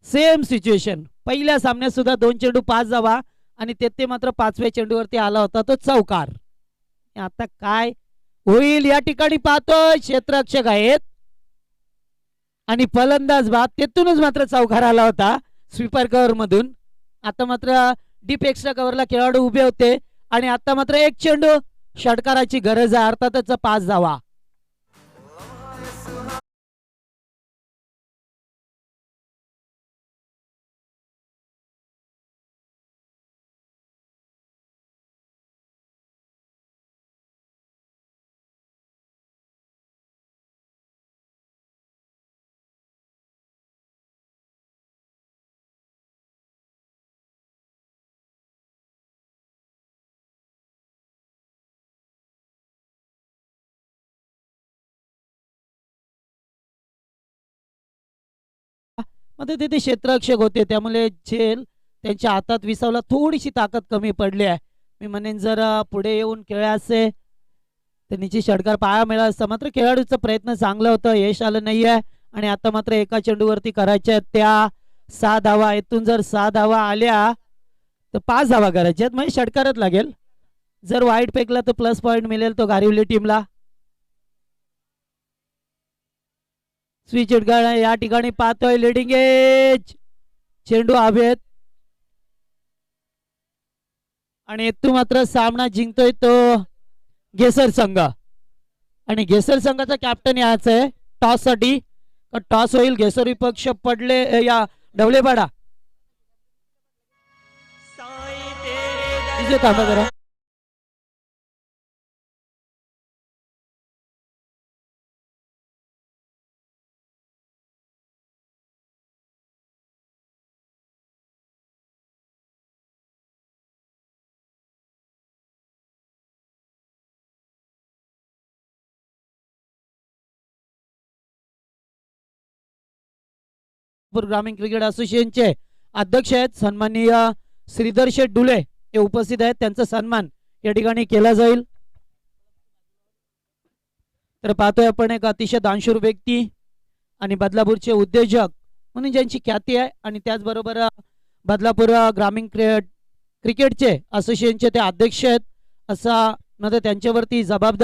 सेम सिच्युएशन पहिल्या सामन्यात सुद्धा 2 चेंडू 5 धावा आणि ते मात्र 5व्या चेंडूवरती आला होता तो चौकार. आता काय होईल या ठिकाणी पाहतोय. क्षेत्ररक्षक आहेत आणि फलंदाज बाद. तेथूनच मात्र चौकार आला होता स्वीपर कव्हर मधून. आता मात्र डीप एक्स्ट्रा कव्हरला खेळाडू उभे होते आणि आता मात्र 1 चेंडू षटकाराची गरज आहे, अर्थातच 5 धावा. मध्ये तिथे क्षेत्ररक्षक होते, त्यामुळे झेल त्यांच्या हातात विसावला थोडीशी ताकद कमी पडली आहे. मी म्हणेन जर पुढे येऊन खेळायचे तर निश्चित षटकार पाहायला मिळाला असता. मात्र खेळाडूचा प्रयत्न चांगला होता, यश आलं नाहीये. आणि आता मात्र एका चेंडूवरती करायच्या त्या 6 धावा. इथून जर 6 धावा आल्या तर 5 धावा करायच्या आहेत, म्हणजे षटकारच लागेल. जर वाईट फेकला तर प्लस पॉइंट मिळेल तो गारिवली टीमला. स्विच या ठिकाणी पाहतोय लिडिंग एज. चेंडू हवेत आणि इथून मात्र सामना जिंकतोय तो गेसर संघ. आणि गेसर संघाचा कॅप्टन यायचा आहे टॉस साठी. टॉस होईल. गेसर विपक्ष पडले या ढवलेपाडा. थांबा जरा. ग्रामीण क्रिकेट असोसिएशनचे अध्यक्ष आहेत सन्माननीय श्रीधर शेठ डुले हे उपस्थित आहेत, त्यांचा सन्मान या ठिकाणी केला जाईल. तर पाहतोय आपण एक अतिशय दानशूर व्यक्ती आणि बदलापूरचे उद्योजक म्हणून ज्यांची ख्याती आहे आणि त्याचबरोबर बदलापूर ग्रामीण क्रिकेटचे असोसिएशनचे ते अध्यक्ष आहेत, असा मध्ये त्यांच्यावरती जबाबदारी